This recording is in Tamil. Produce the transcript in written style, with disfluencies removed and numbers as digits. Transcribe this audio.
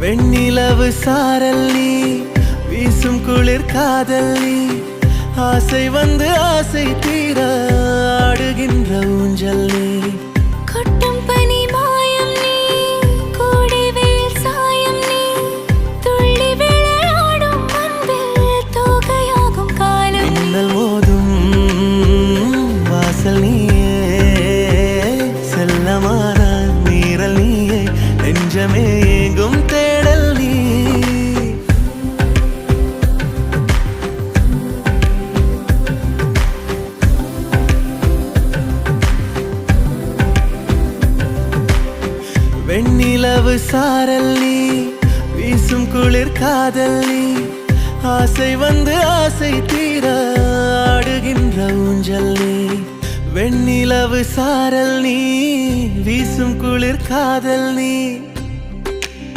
வெண்ணிலவு சாரல் நீ, வீசும் குளிர் காதல் நீ, ஆசை வந்து ஆசை தீர ஆடுகின்ற ஊஞ்சல் நீ. கொட்டும் பனி மாயம் நீ, கோடை வெயில் சாயம் நீ, துள்ளி விளையாடும் அன்பில் தோகையாகும் காலம். மின்னல் மோதும் வாசல் நீயே, செல்லமான நீரல் நீயே, நெஞ்சமே ஏங்கும் தேடல் நீ. வெண்ணிலவு சாரல் நீ, வீசும் குளிர் காதல் நீ, ஆசை வந்து ஆசை தீர ஆடுகின்ற ஊஞ்சல் நீ. வெண்ணிலவு சாரல் நீ, வீசும் குளிர் காதல் நீ,